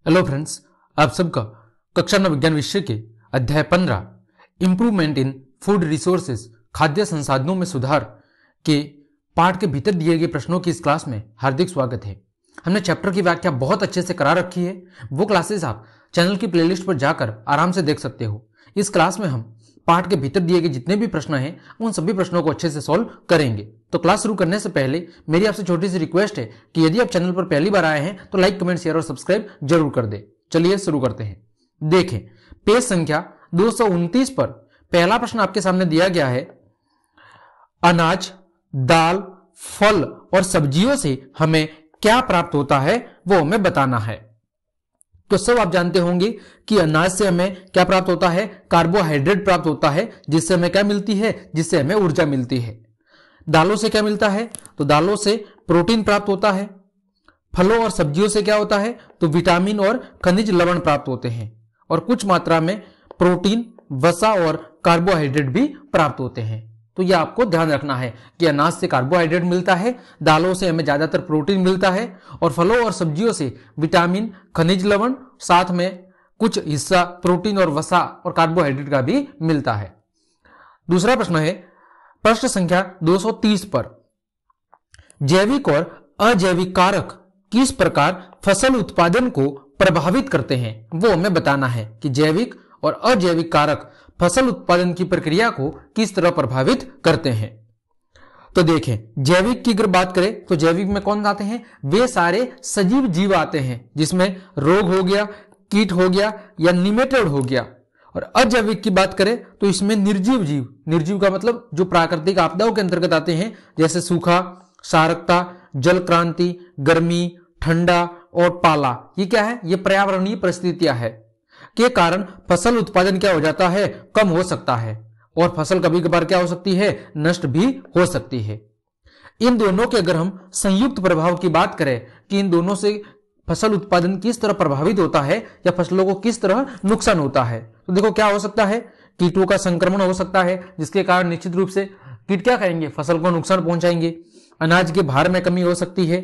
Hello friends, आप सबका कक्षा 9 विज्ञान विषय के अध्याय 15 इंप्रूवमेंट इन फूड रिसोर्सेज खाद्य संसाधनों में सुधार के पाठ के भीतर दिए गए प्रश्नों की इस क्लास में हार्दिक स्वागत है। हमने चैप्टर की व्याख्या बहुत अच्छे से करा रखी है। वो क्लासेस आप चैनल की प्लेलिस्ट पर जाकर आराम से देख सकते हो। इस क्लास में हम पाठ के भीतर दिए गए जितने भी प्रश्न हैं उन सभी प्रश्नों को अच्छे से सॉल्व करेंगे। तो क्लास शुरू करने से पहले मेरी आपसे छोटी सी रिक्वेस्ट है कि यदि आप चैनल पर पहली बार आए हैं तो लाइक, कमेंट, शेयर और सब्सक्राइब जरूर कर दे। चलिए शुरू करते हैं। देखें, पेज संख्या 229 पर पहला प्रश्न आपके सामने दिया गया है। अनाज, दाल, फल और सब्जियों से हमें क्या प्राप्त होता है वो हमें बताना है। तो सब आप जानते होंगे कि अनाज से हमें क्या प्राप्त होता है, कार्बोहाइड्रेट प्राप्त होता है, जिससे हमें क्या मिलती है, जिससे हमें ऊर्जा मिलती है। दालों से क्या मिलता है, तो दालों से प्रोटीन प्राप्त होता है। फलों और सब्जियों से क्या होता है, तो विटामिन और खनिज लवण प्राप्त होते हैं और कुछ मात्रा में प्रोटीन, वसा और कार्बोहाइड्रेट भी प्राप्त होते हैं। तो यह आपको ध्यान रखना है कि अनाज से कार्बोहाइड्रेट मिलता है, दालों से हमें ज्यादातर प्रोटीन मिलता है और फलों और सब्जियों से विटामिन, खनिज लवण, साथ में कुछ हिस्सा प्रोटीन और वसा और कार्बोहाइड्रेट का भी मिलता है। दूसरा प्रश्न है प्रश्न संख्या 230 पर, जैविक और अजैविक कारक किस प्रकार फसल उत्पादन को प्रभावित करते हैं वो हमें बताना है कि जैविक और अजैविक कारक फसल उत्पादन की प्रक्रिया को किस तरह प्रभावित करते हैं। तो देखें, जैविक की अगर बात करें तो जैविक में कौन आते हैं, वे सारे सजीव जीव आते हैं जिसमें रोग हो गया, कीट हो गया या निमेटोड हो गया। और अजैविक की बात करें तो इसमें निर्जीव जीव, निर्जीव का मतलब जो प्राकृतिक आपदाओं के अंतर्गत आते हैं, जैसे सूखा, क्षारकता, जल क्रांति, गर्मी, ठंडा और पाला। ये क्या है, ये पर्यावरणीय परिस्थितियां है के कारण फसल उत्पादन क्या हो जाता है, कम हो सकता है और फसल कभी कभार क्या हो सकती है, नष्ट भी हो सकती है। इन दोनों के अगर हम संयुक्त प्रभाव की बात करें कि इन दोनों से फसल उत्पादन किस तरह प्रभावित होता है या फसलों को किस तरह नुकसान होता है, तो देखो क्या हो सकता है, कीटों का संक्रमण हो सकता है जिसके कारण निश्चित रूप से कीट क्या करेंगे, फसल को नुकसान पहुंचाएंगे। अनाज के भार में कमी हो सकती है,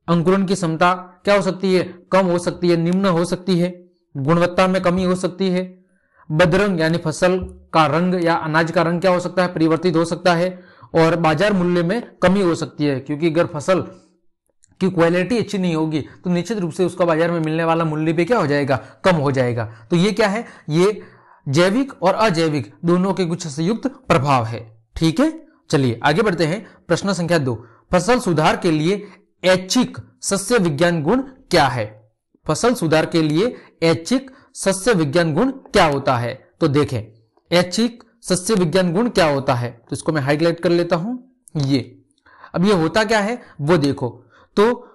अंकुरण की क्षमता क्या हो सकती है, कम हो सकती है, निम्न हो सकती है, गुणवत्ता में कमी हो सकती है, बदरंग यानी फसल का रंग या अनाज का रंग क्या हो सकता है, परिवर्तित हो सकता है और बाजार मूल्य में कमी हो सकती है, क्योंकि अगर फसल की क्वालिटी अच्छी नहीं होगी तो निश्चित रूप से उसका बाजार में मिलने वाला मूल्य भी क्या हो जाएगा, कम हो जाएगा। तो ये क्या है, ये जैविक और अजैविक दोनों के कुछ संयुक्त प्रभाव है। ठीक है, चलिए आगे बढ़ते हैं। प्रश्न संख्या 2, फसल सुधार के लिए ऐच्छिक सस्य विज्ञान गुण क्या है। फसल सुधार के लिए ऐच्छिक सस्य विज्ञान गुण क्या होता है। तो देखें, ऐच्छिक सस्य विज्ञान गुण क्या होता है, तो इसको मैं हाईलाइट कर लेता हूं। अब ये होता क्या है वो देखो, तो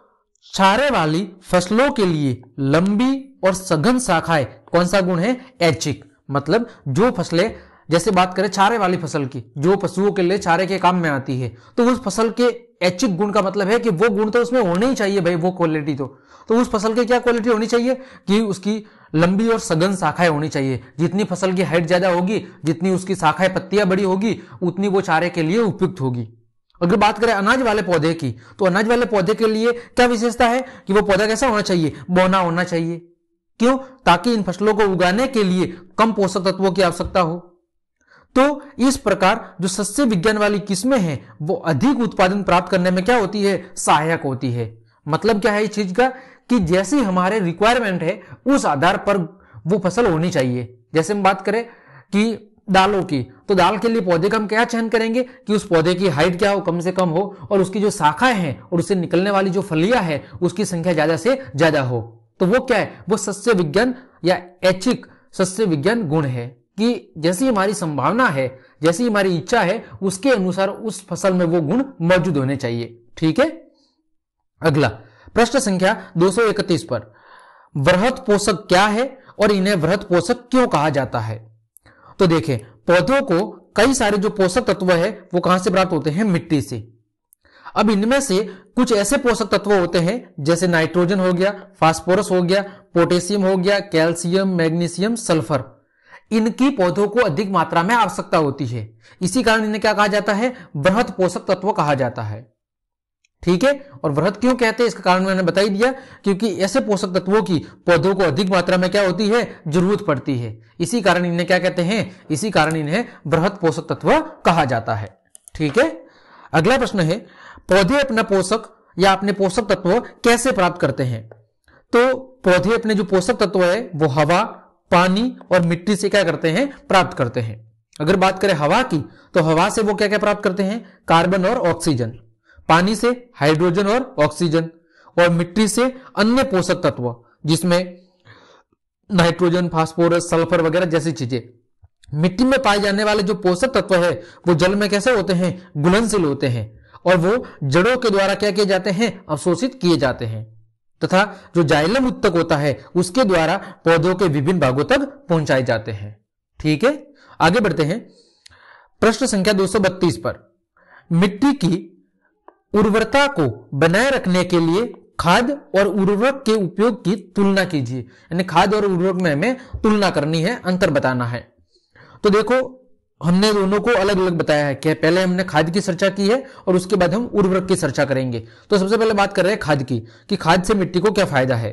छारे वाली फसलों के लिए लंबी और सघन शाखाएं कौन सा गुण है, ऐच्छिक। मतलब जो फसलें, जैसे बात करें चारे वाली फसल की, जो पशुओं के लिए चारे के काम में आती है, तो उस फसल के ऐच्छिक गुण का मतलब है कि वो गुण तो उसमें होने ही चाहिए भाई, वो क्वालिटी तो उस फसल की क्या क्वालिटी होनी चाहिए कि उसकी लंबी और सघन शाखाएं होनी चाहिए। जितनी फसल की हाइट ज्यादा होगी, जितनी उसकी शाखाएं पत्तियां बड़ी होगी, उतनी वो चारे के लिए उपयुक्त होगी। अगर बात करें अनाज वाले पौधे की, तो अनाज वाले पौधे के लिए क्या विशेषता है कि वो पौधा कैसा होना चाहिए, बौना होना चाहिए। क्यों, ताकि इन फसलों को उगाने के लिए कम पोषक तत्वों की आवश्यकता हो। तो इस प्रकार जो सस्य विज्ञान वाली किस्में हैं वो अधिक उत्पादन प्राप्त करने में क्या होती है, सहायक होती है। मतलब क्या है इस चीज का, कि जैसी हमारे रिक्वायरमेंट है उस आधार पर वो फसल होनी चाहिए। जैसे हम बात करें कि दालों की, तो दाल के लिए पौधे का हम क्या चयन करेंगे कि उस पौधे की हाइट क्या हो, कम से कम हो, और उसकी जो शाखाएं हैं और उससे निकलने वाली जो फलियां हैं उसकी संख्या ज्यादा से ज्यादा हो। तो वो क्या है, वो सस्य विज्ञान या ऐच्छिक सस्य विज्ञान गुण है कि जैसी हमारी संभावना है, जैसी हमारी इच्छा है, उसके अनुसार उस फसल में वो गुण मौजूद होने चाहिए। ठीक है, अगला प्रश्न संख्या 231 पर, वृहत पोषक क्या है और इन्हें वृहत पोषक क्यों कहा जाता है। तो देखें, पौधों को कई सारे जो पोषक तत्व है वो कहां से प्राप्त होते हैं, मिट्टी से। अब इनमें से कुछ ऐसे पोषक तत्व होते हैं जैसे नाइट्रोजन हो गया, फास्फोरस हो गया, पोटेशियम हो गया, कैल्शियम, मैग्नीशियम, सल्फर। इनकी पौधों को अधिक मात्रा में आवश्यकता होती है, इसी कारण इन्हें क्या कहा जाता है, वृहत पोषक तत्व कहा जाता है। ठीक है। और वृहत क्यों कहते हैं इसका कारण मैंने बता ही दिया, क्योंकि ऐसे पोषक तत्वों की पौधों को अधिक मात्रा में क्या होती है, जरूरत पड़ती है। इसी कारण इन्हें क्या कहते हैं, इसी कारण इन्हें वृहत पोषक तत्व कहा जाता है। ठीक है। अगला प्रश्न है, पौधे अपना पोषक या अपने पोषक तत्व कैसे प्राप्त करते हैं? तो पौधे अपने जो पोषक तत्व है वो हवा, पानी और मिट्टी से क्या करते हैं, प्राप्त करते हैं। अगर बात करें हवा की, तो हवा से वो क्या क्या प्राप्त करते हैं, कार्बन और ऑक्सीजन, पानी से हाइड्रोजन और ऑक्सीजन, और मिट्टी से अन्य पोषक तत्व जिसमें नाइट्रोजन, फास्फोरस, सल्फर वगैरह जैसी चीजें। मिट्टी में पाए जाने वाले जो पोषक तत्व है वो जल में कैसे होते हैं, घुलनशील होते हैं, और वो जड़ों के द्वारा क्या किए जाते हैं, अवशोषित किए जाते हैं, तथा जो जाइलम उत्तक होता है उसके द्वारा पौधों के विभिन्न भागों तक पहुंचाए जाते हैं। ठीक है। आगे बढ़ते हैं प्रश्न संख्या 232 पर। मिट्टी की उर्वरता को बनाए रखने के लिए खाद और उर्वरक के उपयोग की तुलना कीजिए। यानी खाद और उर्वरक में हमें तुलना करनी है, अंतर बताना है। तो देखो, हमने दोनों को अलग अलग बताया है कि पहले हमने खाद की चर्चा की है और उसके बाद हम उर्वरक की चर्चा करेंगे। तो सबसे पहले बात कर रहे हैं खाद की, कि खाद से मिट्टी को क्या फायदा है।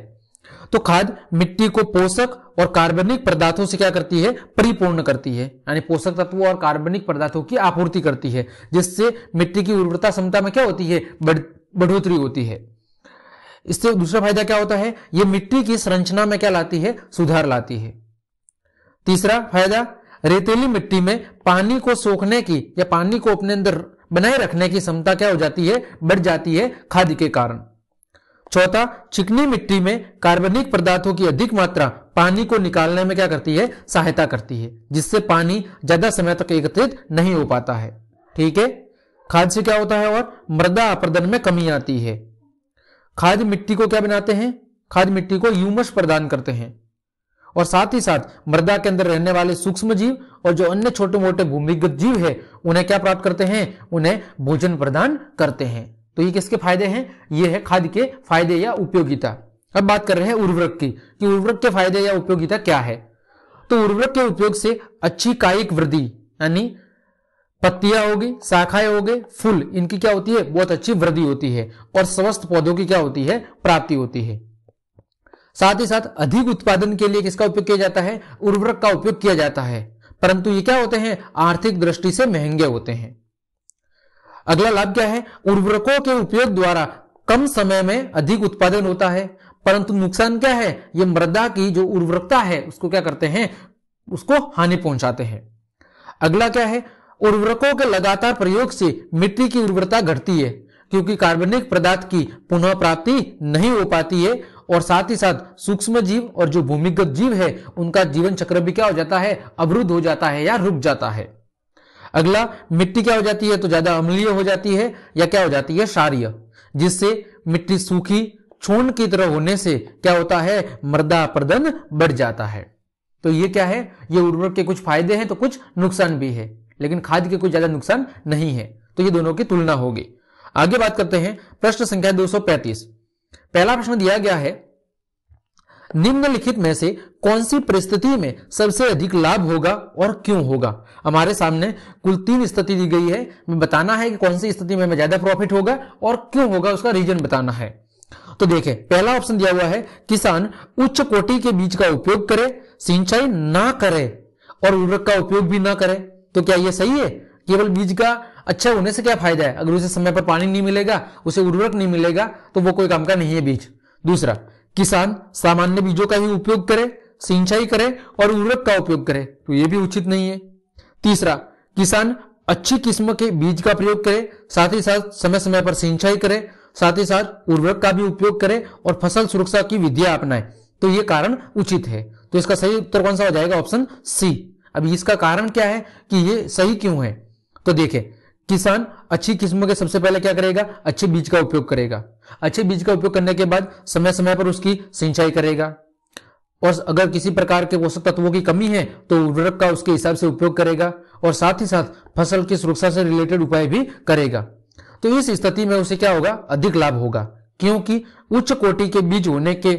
तो खाद मिट्टी को पोषक और कार्बनिक पदार्थों से क्या करती है, परिपूर्ण करती है। यानी पोषक तत्वों और कार्बनिक पदार्थों की आपूर्ति करती है, जिससे मिट्टी की उर्वरता क्षमता में क्या होती है, बढ़ोतरी होती है। इससे दूसरा फायदा क्या होता है, यह मिट्टी की संरचना में क्या लाती है, सुधार लाती है। तीसरा फायदा, रेतीली मिट्टी में पानी को सोखने की या पानी को अपने अंदर बनाए रखने की क्षमता क्या हो जाती है, बढ़ जाती है खाद के कारण। चौथा, चिकनी मिट्टी में कार्बनिक पदार्थों की अधिक मात्रा पानी को निकालने में क्या करती है, सहायता करती है, जिससे पानी ज्यादा समय तक एकत्रित नहीं हो पाता है। ठीक है। खाद से क्या होता है, और मृदा अपरदन में कमी आती है। खाद मिट्टी को क्या बनाते हैं, खाद मिट्टी को ह्यूमस प्रदान करते हैं, और साथ ही साथ मृदा के अंदर रहने वाले सूक्ष्म जीव और जो अन्य छोटे मोटे भूमिगत जीव है उन्हें क्या प्राप्त करते हैं, उन्हें भोजन प्रदान करते हैं। तो ये किसके फायदे हैं, ये है खाद के फायदे या उपयोगिता। अब बात कर रहे हैं उर्वरक की, कि उर्वरक के फायदे या उपयोगिता क्या है। तो उर्वरक के उपयोग से अच्छी कायिक वृद्धि, यानी पत्तियां होगी, शाखाएं हो गए, फूल, इनकी क्या होती है, बहुत अच्छी वृद्धि होती है, और स्वस्थ पौधों की क्या होती है, प्राप्ति होती है। साथ ही साथ अधिक उत्पादन के लिए किसका उपयोग किया जाता है, उर्वरक का उपयोग किया जाता है, परंतु ये क्या होते हैं, आर्थिक दृष्टि से महंगे होते हैं। अगला लाभ क्या है, उर्वरकों के उपयोग द्वारा कम समय में अधिक उत्पादन होता है, परंतु नुकसान क्या है, ये मृदा की जो उर्वरकता है उसको क्या करते हैं, उसको हानि पहुंचाते हैं। अगला क्या है, उर्वरकों के लगातार प्रयोग से मिट्टी की उर्वरता घटती है, क्योंकि कार्बनिक पदार्थ की पुनः प्राप्ति नहीं हो पाती है, और साथ ही साथ सूक्ष्म जीव और जो भूमिगत जीव है उनका जीवन चक्र भी क्या हो जाता है, अवरुद्ध हो जाता है या रुक जाता है। अगला, मिट्टी क्या हो जाती है, तो ज्यादा अम्लीय हो जाती है या क्या हो जाती है, क्षारीय, जिससे मिट्टी सूखी चूर्ण की तरह होने से क्या होता है, मृदा अपरदन बढ़ जाता है। तो ये क्या है, ये उर्वरक के कुछ फायदे हैं तो कुछ नुकसान भी है, लेकिन खाद के कोई ज्यादा नुकसान नहीं है। तो ये दोनों की तुलना होगी। आगे बात करते हैं प्रश्न संख्या 235। पहला प्रश्न दिया गया है, निम्नलिखित में से कौन सी परिस्थिति में सबसे अधिक लाभ होगा और क्यों होगा। हमारे सामने कुल 3 स्थिति दी गई है, हमें बताना है कि कौन सी स्थिति में हमें ज्यादा प्रॉफिट होगा और क्यों होगा, उसका रीजन बताना है। तो देखें, पहला ऑप्शन दिया हुआ है, किसान उच्च कोटि के बीज का उपयोग करे, सिंचाई ना करे और उर्वरक का उपयोग भी ना करे। तो क्या यह सही है? केवल बीज का अच्छा होने से क्या फायदा है, अगर उसे समय पर पानी नहीं मिलेगा, उसे उर्वरक नहीं मिलेगा, तो वो कोई काम का नहीं है बीज। दूसरा, किसान सामान्य बीजों का ही उपयोग करे, सिंचाई करे और उर्वरक का उपयोग करे, तो यह भी उचित नहीं है। तीसरा, किसान अच्छी किस्म के बीज का प्रयोग करे, साथ ही साथ समय समय पर सिंचाई करे, साथ ही साथ उर्वरक का भी उपयोग करे और फसल सुरक्षा की विधियां अपनाए, तो यह कारण उचित है। तो इसका सही उत्तर कौन सा हो जाएगा? Option C. अब इसका कारण क्या है कि ये सही क्यों है? तो देखें, किसान अच्छी किस्मों के सबसे पहले क्या करेगा? अच्छे बीज का उपयोग करेगा। अच्छे बीज का उपयोग करने के बाद समय समय पर उसकी सिंचाई करेगा, और अगर किसी प्रकार के पोषक तत्वों की कमी है तो उर्वरक का उसके हिसाब से उपयोग करेगा, और साथ ही साथ फसल की सुरक्षा से रिलेटेड उपाय भी करेगा। तो इस स्थिति में उसे क्या होगा? अधिक लाभ होगा, क्योंकि उच्च कोटि के बीज होने के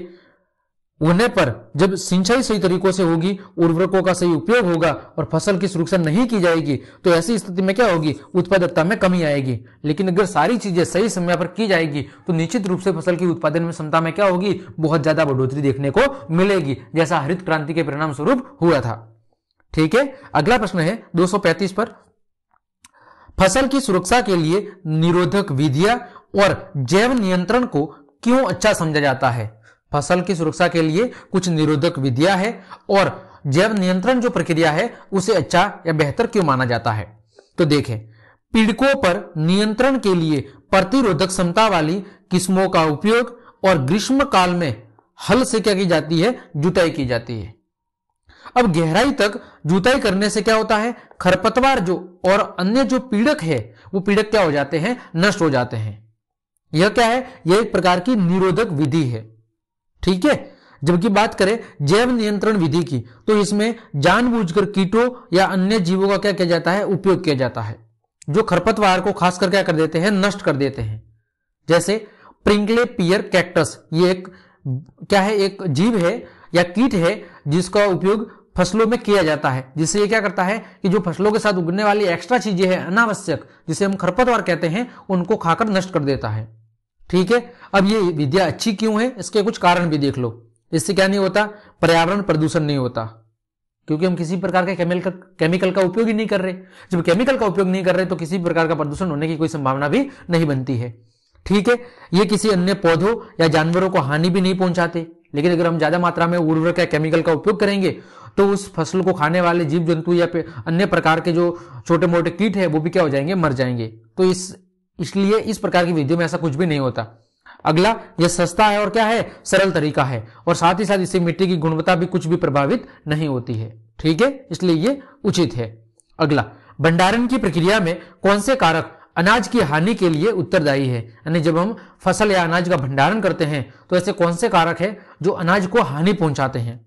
होने पर जब सिंचाई सही तरीकों से होगी, उर्वरकों का सही उपयोग होगा और फसल की सुरक्षा नहीं की जाएगी तो ऐसी स्थिति में क्या होगी, उत्पादकता में कमी आएगी। लेकिन अगर सारी चीजें सही समय पर की जाएगी तो निश्चित रूप से फसल की उत्पादन में क्षमता में क्या होगी, बहुत ज्यादा बढ़ोतरी देखने को मिलेगी, जैसा हरित क्रांति के परिणाम स्वरूप हुआ था। ठीक है, अगला प्रश्न है 235 पर, फसल की सुरक्षा के लिए निरोधक विधियां और जैव नियंत्रण को क्यों अच्छा समझा जाता है। फसल की सुरक्षा के लिए कुछ निरोधक विधियां है और जैव नियंत्रण जो प्रक्रिया है उसे अच्छा या बेहतर क्यों माना जाता है। तो देखें, पीड़कों पर नियंत्रण के लिए प्रतिरोधक क्षमता वाली किस्मों का उपयोग और ग्रीष्म काल में हल से क्या की जाती है, जुताई की जाती है। अब गहराई तक जुताई करने से क्या होता है, खरपतवार जो और अन्य जो पीड़क है वो पीड़क क्या हो जाते हैं, नष्ट हो जाते हैं। यह क्या है, यह एक प्रकार की निरोधक विधि है। ठीक है, जबकि बात करें जैव नियंत्रण विधि की तो इसमें जानबूझकर कीटों या अन्य जीवों का क्या किया जाता है, उपयोग किया जाता है, जो खरपतवार को खासकर क्या कर देते हैं, नष्ट कर देते हैं। जैसे प्रिंगले पियर कैक्टस, ये एक क्या है, एक जीव है या कीट है जिसका उपयोग फसलों में किया जाता है, जिससे ये क्या करता है कि जो फसलों के साथ उगने वाली एक्स्ट्रा चीजें हैं अनावश्यक, जिसे हम खरपतवार कहते हैं, उनको खाकर नष्ट कर देता है। ठीक है, अब ये विधियां अच्छी क्यों है, इसके कुछ कारण भी देख लो। इससे क्या नहीं होता, पर्यावरण प्रदूषण नहीं होता, क्योंकि हम किसी प्रकार के केमिकल का उपयोग ही नहीं कर रहे। जब केमिकल का उपयोग नहीं कर रहे तो किसी प्रकार का प्रदूषण होने की कोई संभावना भी नहीं बनती है। ठीक है, ये किसी अन्य पौधों या जानवरों को हानि भी नहीं पहुंचाते। लेकिन अगर हम ज्यादा मात्रा में उर्वरक या केमिकल का उपयोग करेंगे तो उस फसल को खाने वाले जीव जंतु या अन्य प्रकार के जो छोटे मोटे कीट है वो भी क्या हो जाएंगे, मर जाएंगे। तो इसलिए इस प्रकार की विधियों में ऐसा कुछ भी नहीं होता। अगला, यह सस्ता है और क्या है, सरल तरीका है, और साथ ही साथ इससे मिट्टी की गुणवत्ता भी कुछ भी प्रभावित नहीं होती है। ठीक है, इसलिए ये उचित है। अगला, भंडारण की प्रक्रिया में कौन से कारक अनाज की हानि के लिए उत्तरदायी है। यानी जब हम फसल या अनाज का भंडारण करते हैं तो ऐसे कौन से कारक है जो अनाज को हानि पहुंचाते हैं।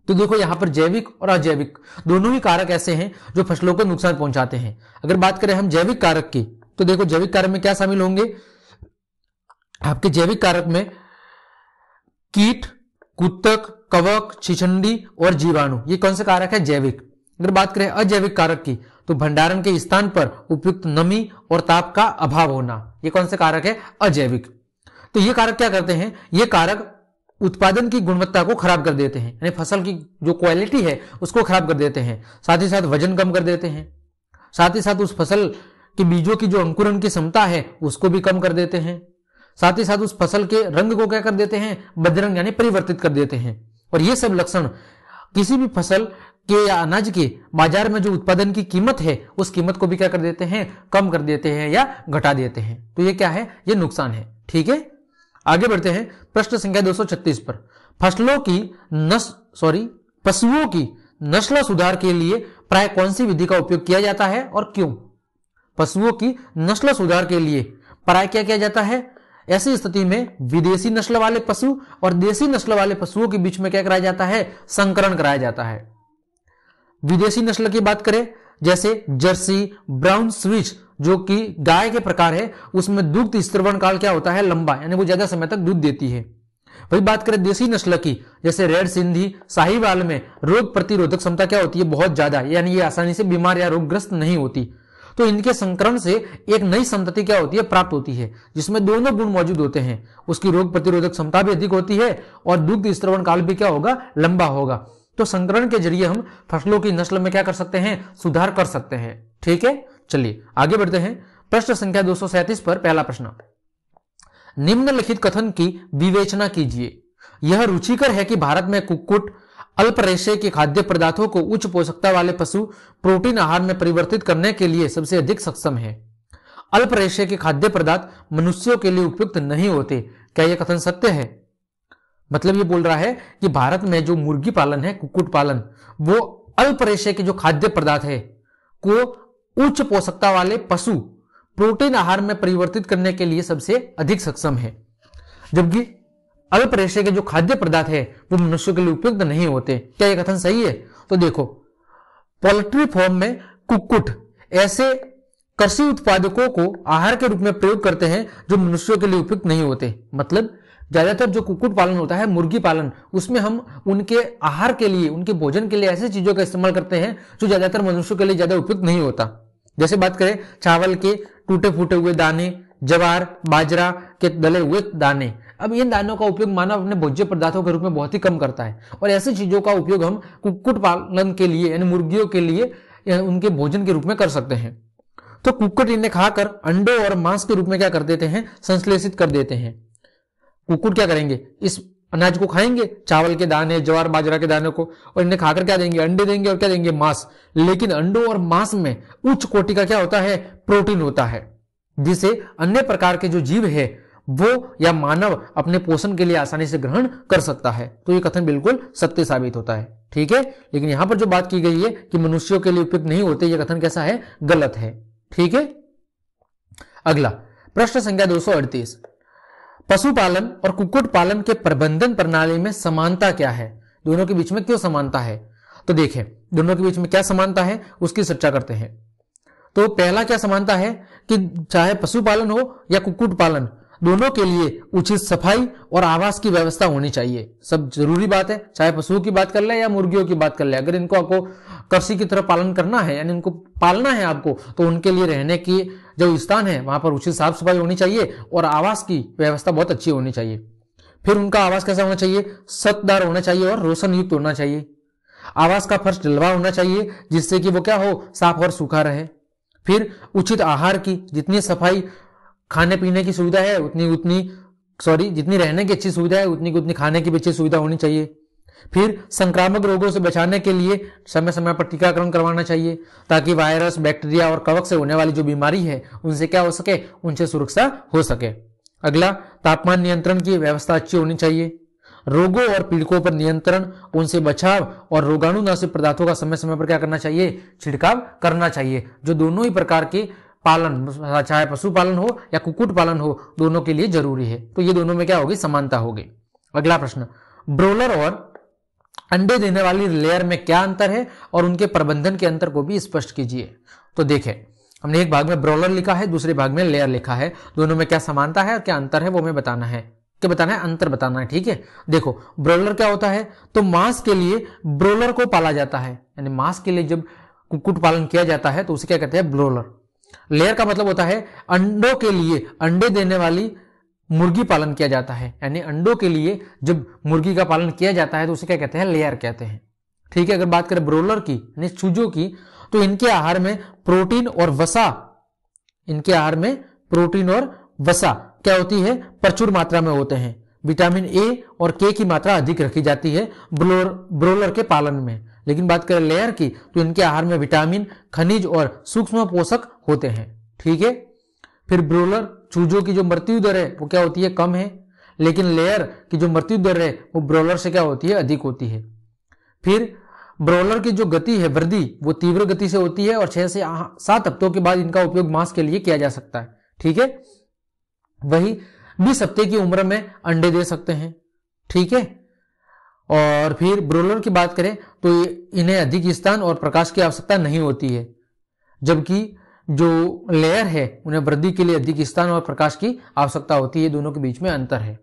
तो देखो, यहां पर जैविक और अजैविक दोनों ही कारक ऐसे हैं जो फसलों को नुकसान पहुंचाते हैं। अगर बात करें हम जैविक कारक की तो देखो, जैविक कारक में क्या शामिल होंगे, आपके जैविक कारक में कीट, कुत्तक, कवक, छिछंडी और जीवाणु, ये कौन से कारक है, जैविक। अगर बात करें अजैविक कारक की तो भंडारण के स्थान पर उपयुक्त नमी और ताप का अभाव होना, ये कौन से कारक है, अजैविक। तो ये कारक क्या करते हैं, ये कारक उत्पादन की गुणवत्ता को खराब कर देते हैं, यानी फसल की जो क्वालिटी है उसको खराब कर देते हैं। साथ ही साथ वजन कम कर देते हैं, साथ ही साथ उस फसल के बीजों की जो अंकुरण की क्षमता है उसको भी कम कर देते हैं। साथ ही साथ उस फसल के रंग को क्या कर देते हैं, बदरंग यानी परिवर्तित कर देते हैं। और ये सब लक्षण किसी भी फसल के या अनाज के बाजार में जो उत्पादन की कीमत है उस कीमत को भी क्या कर देते हैं, कम कर देते हैं या घटा देते हैं। तो ये क्या है, ये नुकसान है। ठीक है, आगे बढ़ते हैं प्रश्न संख्या 236 पर। पशुओं की नस्ल सुधार के लिए प्राय कौन सी विधि का उपयोग किया जाता है और क्यों। पशुओं की नस्ल सुधार के लिए प्राय क्या किया जाता है, ऐसी स्थिति में विदेशी नस्ल वाले पशु और देसी नस्ल वाले पशुओं के बीच में क्या कराया जाता है, संकरण कराया जाता है। विदेशी नस्ल की बात करें जैसे जर्सी, ब्राउन स्विच जो कि गाय के प्रकार है, उसमें दुग्ध स्त्रवण काल क्या होता है, लंबा, यानी वो ज्यादा समय तक दूध देती है। वही बात करें देसी नस्ल की जैसे रेड सिंधी, साहिवाल में रोग प्रतिरोधक क्षमता क्या होती है, बहुत ज्यादा, यानी ये आसानी से बीमार या रोगग्रस्त नहीं होती। तो इनके संकरण से एक नई संतति क्या होती है, प्राप्त होती है, जिसमें दोनों गुण मौजूद होते हैं। उसकी रोग प्रतिरोधक क्षमता भी अधिक होती है और दुग्ध स्त्रवण काल भी क्या होगा, लंबा होगा। तो संकरण के जरिए हम फसलों की नस्ल में क्या कर सकते हैं, सुधार कर सकते हैं। ठीक है, चलिए आगे बढ़ते हैं। प्रश्न संख्या 237 पर पहला प्रश्न, निम्नलिखित कथन की विवेचना कीजिए। यह रुचिकर है कि भारत में कुक्कुट अल्प रेशे के खाद्य पदार्थों को उच्च पोषकता वाले पशु प्रोटीन आहार में परिवर्तित करने के लिए सबसे अधिक सक्षम है। अल्प रेशे के खाद्य पदार्थ मनुष्यों के लिए उपयुक्त नहीं होते। क्या यह कथन सत्य है? मतलब ये बोल रहा है कि भारत में जो मुर्गी पालन है, कुक्कुट पालन, वो अल्प रेशे के जो खाद्य पदार्थ है को उच्च पोषकता वाले पशु प्रोटीन आहार में परिवर्तित करने के लिए सबसे अधिक सक्षम है, जबकि अल्प रेशे के जो खाद्य पदार्थ है वो मनुष्यों के लिए उपयुक्त नहीं होते। क्या यह कथन सही है? तो देखो, पोल्ट्री फार्म में कुक्कुट ऐसे कृषि उत्पादकों को आहार के रूप में प्रयोग करते हैं जो मनुष्यों के लिए उपयुक्त नहीं होते। मतलब ज्यादातर जो कुक्कुट पालन होता है, मुर्गी पालन, उसमें हम उनके आहार के लिए, उनके भोजन के लिए ऐसी चीजों का इस्तेमाल करते हैं जो ज्यादातर मनुष्यों के लिए ज्यादा उपयुक्त नहीं होता। जैसे बात करें चावल के टूटे फूटे हुए दाने, जवार बाजरा के दले हुए दाने। अब इन दानों का उपयोग मानव अपने भोज्य पदार्थों के रूप में बहुत ही कम करता है, और ऐसी चीजों का उपयोग हम कुक्कुट पालन के लिए यानी मुर्गियों के लिए उनके भोजन के रूप में कर सकते हैं। तो कुक्कुट इन्हें खाकर अंडों और मांस के रूप में क्या कर देते हैं, संश्लेषित कर देते हैं। कुक्कुट क्या करेंगे, इस अनाज को खाएंगे, चावल के दाने, ज्वार बाजरा के दाने को, और इन्हें खाकर क्या देंगे, अंडे देंगे और क्या देंगे, मांस। लेकिन अंडों और मांस में उच्च कोटि का क्या होता है, प्रोटीन होता है, जिसे अन्य प्रकार के जो जीव है वो या मानव अपने पोषण के लिए आसानी से ग्रहण कर सकता है। तो ये कथन बिल्कुल सत्य साबित होता है, ठीक है। लेकिन यहां पर जो बात की गई है कि मनुष्यों के लिए उपयुक्त नहीं होते, यह कथन कैसा है, गलत है, ठीक है। अगला प्रश्न संख्या 238, पशुपालन और कुक्कुट पालन के प्रबंधन प्रणाली में समानता क्या है, दोनों के बीच में क्यों समानता है। तो देखें दोनों के बीच में क्या समानता है उसकी चर्चा करते हैं। तो पहला क्या समानता है कि चाहे पशुपालन हो या कुक्कुट पालन, दोनों के लिए उचित सफाई और आवास की व्यवस्था होनी चाहिए। सब जरूरी बात है, चाहे पशुओं की बात कर ले या मुर्गियों की बात कर ले। अगर इनको आपको कृषि की तरह पालन करना है यानी इनको पालना है आपको, तो उनके लिए रहने की जो स्थान है वहां पर उचित साफ सफाई होनी चाहिए और आवास की व्यवस्था बहुत अच्छी होनी चाहिए। फिर उनका आवास कैसा होना चाहिए, छतदार होना चाहिए और रोशन युक्त होना चाहिए। आवास का फर्श ढलवा होना चाहिए जिससे कि वो क्या हो, साफ और सूखा रहे। फिर उचित आहार की, जितनी सफाई खाने पीने की सुविधा है जितनी रहने की अच्छी सुविधा है उतनी खाने की भी अच्छी सुविधा होनी चाहिए। फिर संक्रामक रोगों से बचाने के लिए समय समय पर टीकाकरण करवाना चाहिए ताकि वायरस, बैक्टीरिया और कवक से होने वाली जो बीमारी है उनसे क्या हो सके, उनसे सुरक्षा हो सके। अगला, तापमान नियंत्रण की व्यवस्था अच्छी होनी चाहिए। रोगों और पीड़कों पर नियंत्रण, उनसे बचाव और रोगाणुनाशक पदार्थों का समय समय पर क्या करना चाहिए, छिड़काव करना चाहिए। जो दोनों ही प्रकार के पालन, चाहे पशुपालन हो या कुक्कुट पालन हो, दोनों के लिए जरूरी है। तो ये दोनों में क्या होगी, समानता होगी। अगला प्रश्न, ब्रोलर और अंडे देने वाली लेयर में क्या अंतर है और उनके प्रबंधन के अंतर को भी स्पष्ट कीजिए। तो देखें हमने एक भाग में ब्रोलर लिखा है, दूसरे भाग में लेयर लिखा है। दोनों में क्या समानता है और क्या अंतर है वो हमें बताना है, क्या बताना है, अंतर बताना है, ठीक है। देखो ब्रोलर क्या होता है, तो मांस के लिए ब्रोलर को पाला जाता है, यानी मांस के लिए जब कुक्कुट पालन किया जाता है तो उसे क्या कहते हैं, ब्रोलर। लेयर का मतलब होता है अंडों के लिए, अंडे देने वाली मुर्गी पालन किया जाता है, यानी अंडों के लिए जब मुर्गी का पालन किया जाता है तो उसे क्या कहते हैं, लेयर कहते हैं, ठीक है। अगर बात करें ब्रोलर की यानी चूजों की, तो इनके आहार में प्रोटीन और वसा, इनके आहार में प्रोटीन और वसा क्या होती है, प्रचुर मात्रा में होते हैं। विटामिन ए और के की मात्रा अधिक रखी जाती है ब्रोलर के पालन में। लेकिन बात करें लेयर की, तो इनके आहार में विटामिन, खनिज और सूक्ष्म पोषक होते हैं, ठीक है। फिर ब्रोलर चूजों की जो मृत्यु दर है वो क्या होती है, कम है, लेकिन लेयर की जो मृत्यु दर है वो ब्रोलर से क्या होती है, अधिक होती है। फिर ब्रोलर की जो गति है, वृद्धि, वो तीव्र गति से होती है और 6 से 7 हफ्तों के बाद इनका उपयोग मांस के लिए किया जा सकता है, ठीक है। वही 20 हफ्ते की उम्र में अंडे दे सकते हैं, ठीक है। और फिर ब्रोलर की बात करें तो इन्हें अधिक स्थान और प्रकाश की आवश्यकता नहीं होती है, जबकि जो लेयर है उन्हें वृद्धि के लिए अधिक स्थान और प्रकाश की आवश्यकता होती है। दोनों के बीच में अंतर है।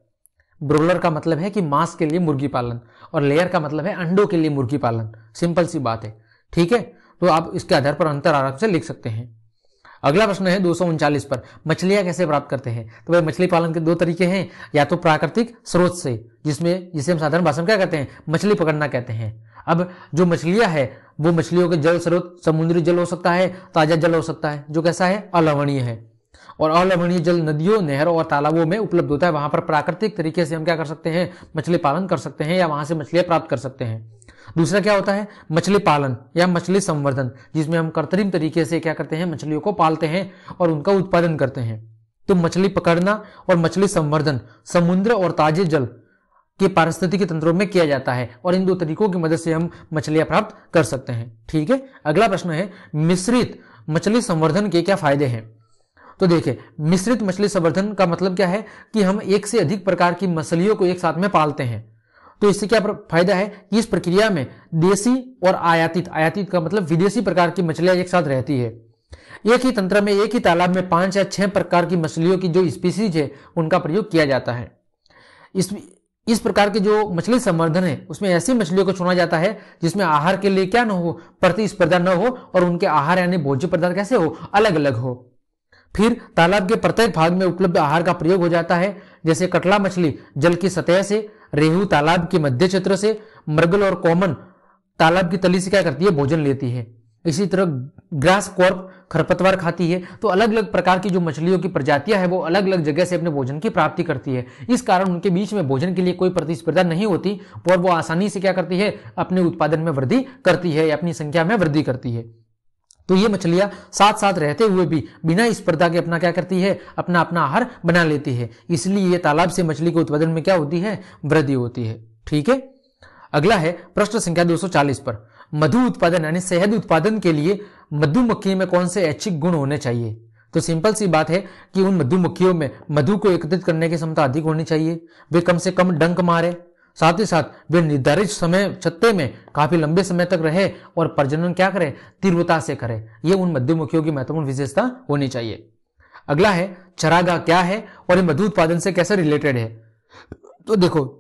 ब्रोलर का मतलब है कि मांस के लिए मुर्गी पालन और लेयर का मतलब है अंडों के लिए मुर्गी पालन। सिंपल सी बात है, ठीक है। तो आप इसके आधार पर अंतर आराम से लिख सकते हैं। अगला प्रश्न है 239 पर, मछलियां कैसे प्राप्त करते हैं। तो भाई मछली पालन के 2 तरीके हैं, या तो प्राकृतिक स्रोत से, जिसे हम साधारण भाषा में क्या कहते हैं, मछली पकड़ना कहते हैं। अब जो मछलियां है वो मछलियों के जल स्रोत समुद्री जल हो सकता है, ताजा जल हो सकता है, जो कैसा है, अलवणीय है। और अलवणीय जल नदियों, नहरों और तालाबों में उपलब्ध होता है। वहां पर प्राकृतिक तरीके से हम क्या कर सकते हैं, मछली पालन कर सकते हैं या वहां से मछलियां प्राप्त कर सकते हैं। दूसरा क्या होता है, मछली पालन या मछली संवर्धन, जिसमें हम कृत्रिम तरीके से क्या करते हैं, मछलियों को पालते हैं और उनका उत्पादन करते हैं। तो मछली पकड़ना और मछली संवर्धन समुद्र और ताजे जल के पारिस्थितिकी तंत्रों में किया जाता है और इन 2 तरीकों की मदद से हम मछलियां प्राप्त कर सकते हैं, ठीक है। अगला प्रश्न है, मिश्रित मछली संवर्धन के क्या फायदे हैं। तो देखिए मिश्रित मछली संवर्धन का मतलब क्या है कि हम एक से अधिक प्रकार की मछलियों को एक साथ में पालते हैं। तो इससे क्या फायदा है कि इस प्रक्रिया में देसी और आयातित का मतलब विदेशी प्रकार की मछलियां एक साथ रहती है। एक ही तंत्र में, एक ही तालाब में 5 या 6 प्रकार की मछलियों की जो स्पीसीज है उनका प्रयोग किया जाता है। इस प्रकार के जो मछली संवर्धन है उसमें ऐसी मछलियों को चुना जाता है जिसमें आहार के लिए क्या न हो, प्रतिस्पर्धा न हो, और उनके आहार यानी भोज्य पदार्थ कैसे हो, अलग अलग हो। फिर तालाब के प्रत्येक भाग में उपलब्ध आहार का प्रयोग हो जाता है, जैसे कटला मछली जल की सतह से, रेहू तालाब के मध्य क्षेत्र से, मृगल और कॉमन तालाब की तली से क्या करती है, भोजन लेती है। इसी तरह ग्रास कॉर्प खरपतवार खाती है। तो अलग अलग प्रकार की जो मछलियों की प्रजातियां है वो अलग अलग जगह से अपने भोजन की प्राप्ति करती है। इस कारण उनके बीच में भोजन के लिए कोई प्रतिस्पर्धा नहीं होती और वो आसानी से क्या करती है, अपने उत्पादन में वृद्धि करती है या अपनी संख्या में वृद्धि करती है। तो ये मछलियां साथ साथ रहते हुए भी बिना स्पर्धा के अपना क्या करती है, अपना अपना आहार बना लेती है। इसलिए ये तालाब से मछली के उत्पादन में क्या होती है, वृद्धि होती है। ठीक है, अगला है प्रश्न संख्या 240 पर, मधु उत्पादन यानी शहद उत्पादन के लिए मधुमक्खी में कौन से ऐच्छिक गुण होने चाहिए। तो सिंपल सी बात है कि उन मधुमक्खियों में मधु को एकत्रित करने की क्षमता अधिक होनी चाहिए, वे कम से कम डंक मारे, साथ ही साथ वे निर्धारित समय छत्ते में काफी लंबे समय तक रहे और प्रजनन क्या करे, तीव्रता से करे। ये उन मधुमक्खियों की महत्वपूर्ण विशेषता होनी चाहिए। अगला है चरागाह क्या है और ये मधु उत्पादन से कैसे रिलेटेड है। तो देखो,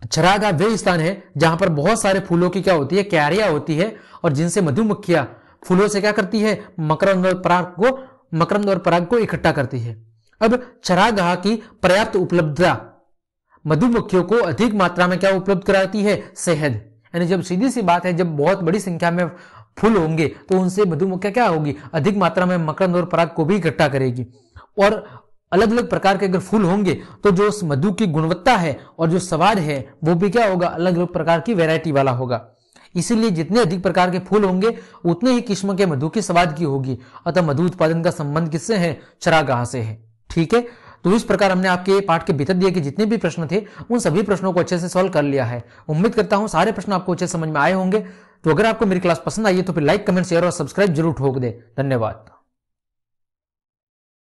चरागाह वे स्थान है जहां पर बहुत सारे फूलों की क्या होती है, क्यारियां होती है, और जिनसे मधुमक्खियां फूलों से क्या करती है, मकरंद और पराग को इकट्ठा करती है। अब चरागाह की पर्याप्त उपलब्धता मधुमक्खियों को अधिक मात्रा में क्या उपलब्ध कराती है, शहद। यानी जब सीधी सी बात है, जब बहुत बड़ी संख्या में फूल होंगे तो उनसे मधुमक्खियां क्या होगी, अधिक मात्रा में मकरंद और पराग को भी इकट्ठा करेगी। और अलग अलग प्रकार के अगर फूल होंगे तो जो उस मधु की गुणवत्ता है और जो स्वाद है वो भी क्या होगा, अलग अलग प्रकार की वैरायटी वाला होगा। इसीलिए जितने अधिक प्रकार के फूल होंगे उतने ही किस्म के मधु की स्वाद की होगी। अतः मधु उत्पादन का संबंध किससे है, चरागाह से है। ठीक है, तो इस प्रकार हमने आपके पाठ के भीतर दिए कि जितने भी प्रश्न थे उन सभी प्रश्नों को अच्छे से सॉल्व कर लिया है। उम्मीद करता हूं सारे प्रश्न आपको अच्छे समझ में आए होंगे। तो अगर आपको मेरी क्लास पसंद आई है तो फिर लाइक, कमेंट, शेयर और सब्सक्राइब जरूर ठोक दे। धन्यवाद।